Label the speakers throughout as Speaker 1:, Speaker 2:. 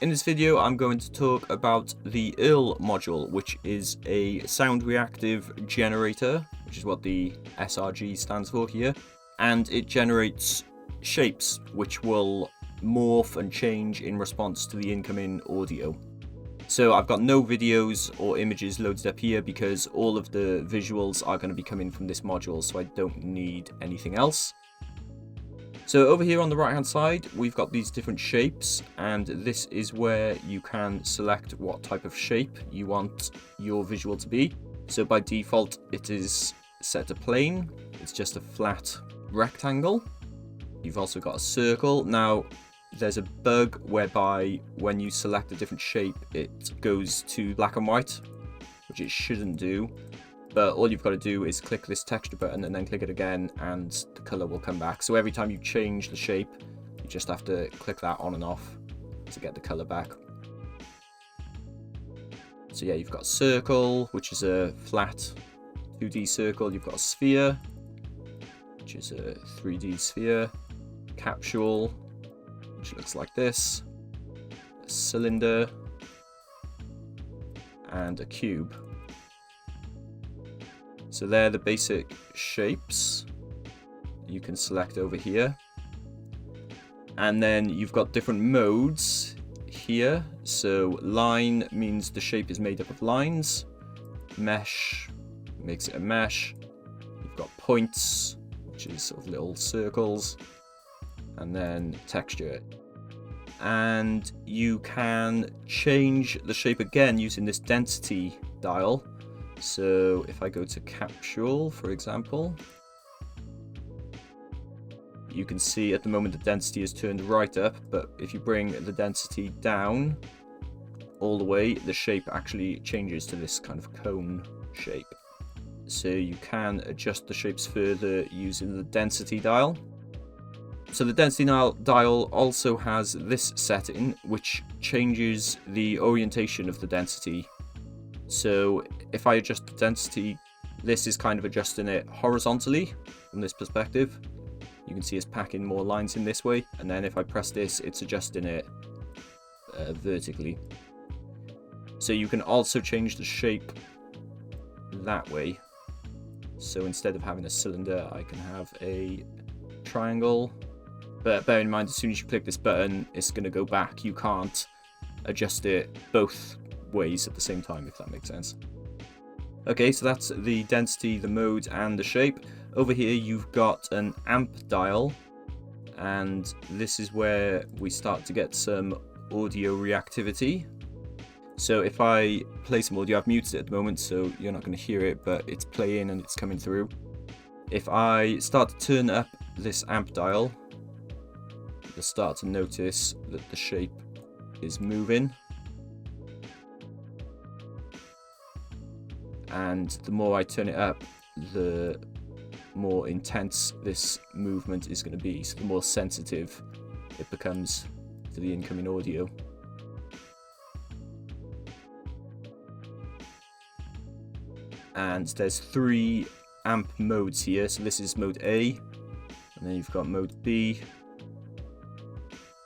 Speaker 1: In this video, I'm going to talk about the Earl module, which is a sound reactive generator, which is what the SRG stands for here, and it generates shapes which will morph and change in response to the incoming audio. So I've got no videos or images loaded up here because all of the visuals are going to be coming from this module, so I don't need anything else. So over here on the right hand side, we've got these different shapes, and this is where you can select what type of shape you want your visual to be. So by default, it is set to plane. It's just a flat rectangle. You've also got a circle. Now, there's a bug whereby when you select a different shape, it goes to black and white, which it shouldn't do. But all you've got to do is click this texture button and then click it again, and the color will come back. So every time you change the shape, you just have to click that on and off to get the color back. So yeah, you've got a circle, which is a flat 2D circle. You've got a sphere, which is a 3D sphere. Capsule, which looks like this. A cylinder. And a cube. So they're the basic shapes you can select over here. And then you've got different modes here. So line means the shape is made up of lines. Mesh makes it a mesh. You've got points, which is sort of little circles. And then texture. And you can change the shape again using this density dial. So if I go to capsule, for example, you can see at the moment the density is turned right up, but if you bring the density down all the way, the shape actually changes to this kind of cone shape. So you can adjust the shapes further using the density dial. So the density dial also has this setting, which changes the orientation of the density. So if I adjust the density, this is kind of adjusting it horizontally from this perspective. You can see it's packing more lines in this way. And then if I press this, it's adjusting it vertically. So you can also change the shape that way. So instead of having a cylinder, I can have a triangle. But bear in mind, as soon as you click this button, it's going to go back. You can't adjust it both ways at the same time, if that makes sense. Okay, so that's the density, the mode, and the shape. Over here you've got an amp dial, and this is where we start to get some audio reactivity. So if I play some audio, I've muted it at the moment so you're not going to hear it, but it's playing and it's coming through. If I start to turn up this amp dial, you'll start to notice that the shape is moving. And the more I turn it up, the more intense this movement is going to be. So the more sensitive it becomes to the incoming audio. And there's 3 amp modes here. So this is mode A, and then you've got mode B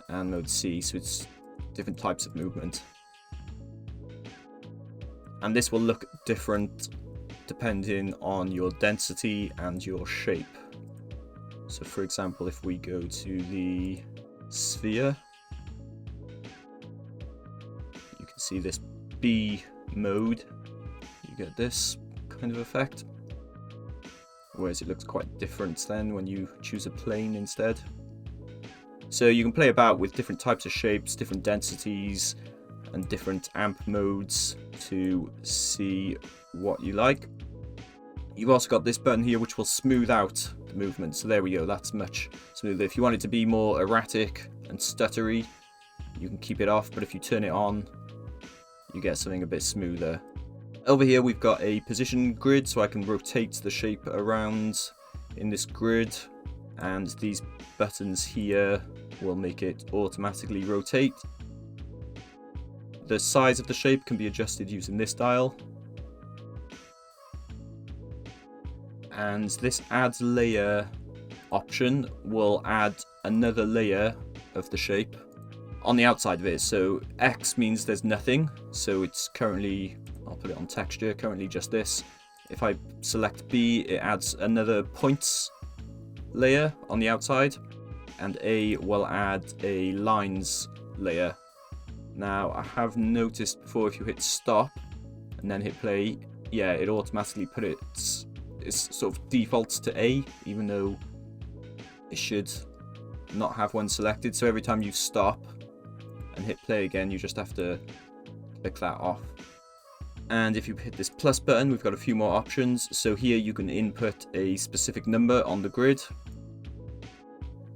Speaker 1: and mode C. So it's different types of movement. And this will look different depending on your density and your shape. So for example, if we go to the sphere, you can see this B mode, you get this kind of effect. Whereas it looks quite different then when you choose a plane instead. So you can play about with different types of shapes, different densities, and different amp modes to see what you like. You've also got this button here which will smooth out the movement. So there we go, that's much smoother. If you want it to be more erratic and stuttery, you can keep it off, but if you turn it on, you get something a bit smoother. Over here we've got a position grid, so I can rotate the shape around in this grid, and these buttons here will make it automatically rotate. The size of the shape can be adjusted using this dial. And this add layer option will add another layer of the shape on the outside of it. So X means there's nothing, so it's currently, I'll put it on texture, currently just this. If I select B, it adds another points layer on the outside, and A will add a lines layer. Now I have noticed before, if you hit stop and then hit play, yeah, it automatically put it sort of defaults to A, even though it should not have one selected. So every time you stop and hit play again, you just have to click that off. And if you hit this plus button, we've got a few more options. So here you can input a specific number on the grid.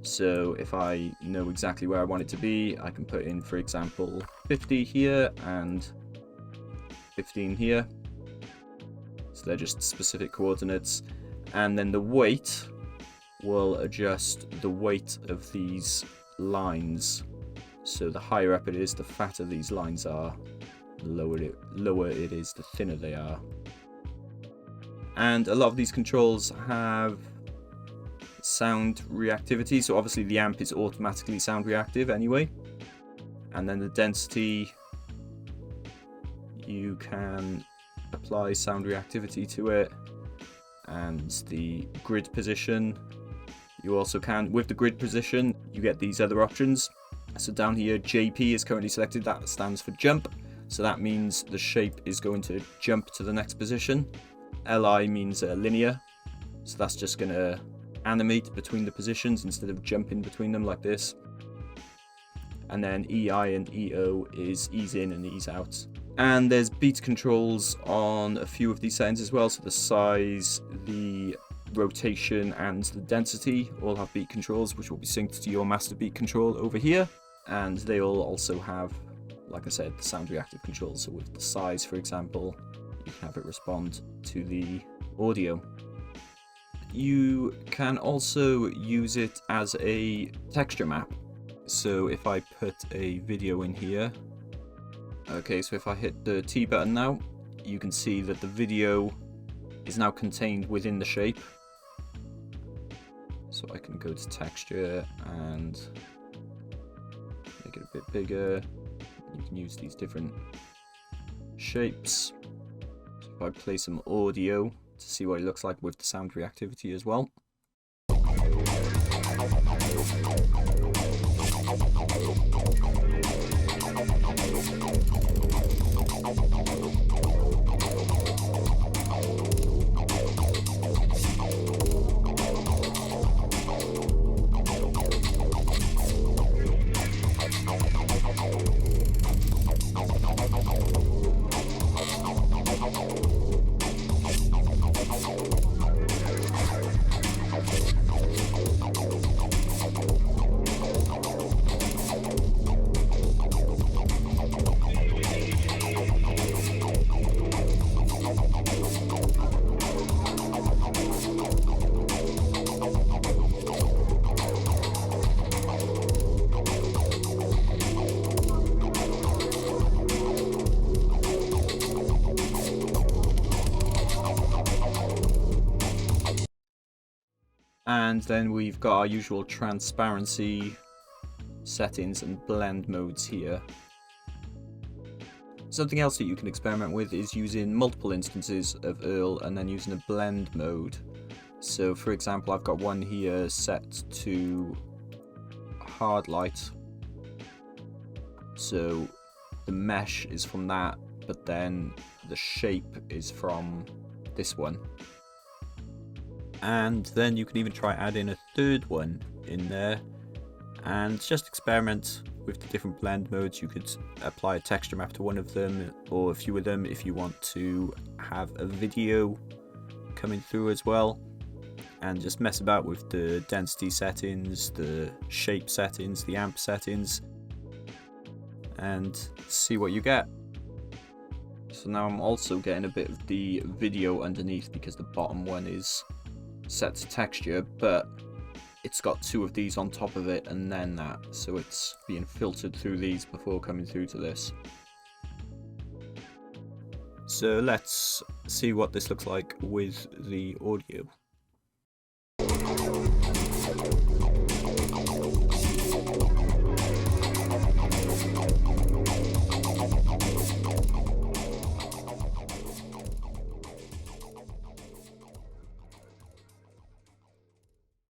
Speaker 1: So if I know exactly where I want it to be, I can put in, for example, 50 here and 15 here. So they're just specific coordinates. And then the weight will adjust the weight of these lines. So the higher up it is, the fatter these lines are. The lower it is, the thinner they are. And a lot of these controls have sound reactivity, so obviously the amp is automatically sound reactive anyway. And then the density, you can apply sound reactivity to it. And the grid position, you also can. With the grid position, you get these other options. So down here, JP is currently selected, that stands for jump. So that means the shape is going to jump to the next position. LI means linear, so that's just going to animate between the positions instead of jumping between them like this. And then EI and EO is ease in and ease out. And there's beat controls on a few of these settings as well. So the size, the rotation and the density all have beat controls, which will be synced to your master beat control over here. And they all also have, like I said, the sound reactive controls. So with the size, for example, you can have it respond to the audio. You can also use it as a texture map. So if I put a video in here, okay, so if I hit the T button now, you can see that the video is now contained within the shape. So I can go to texture and make it a bit bigger. You can use these different shapes. So if I play some audio to see what it looks like with the sound reactivity as well. And then we've got our usual transparency settings and blend modes here. Something else that you can experiment with is using multiple instances of Earl and then using a blend mode. So for example, I've got one here set to hard light. So the mesh is from that, but then the shape is from this one. And then you can even try adding a third one in there and just experiment with the different blend modes. You could apply a texture map to one of them or a few of them if you want to have a video coming through as well, and just mess about with the density settings, the shape settings, the amp settings, and see what you get. So now I'm also getting a bit of the video underneath because the bottom one is set to texture, but it's got two of these on top of it and then that, so it's being filtered through these before coming through to this. So let's see what this looks like with the audio.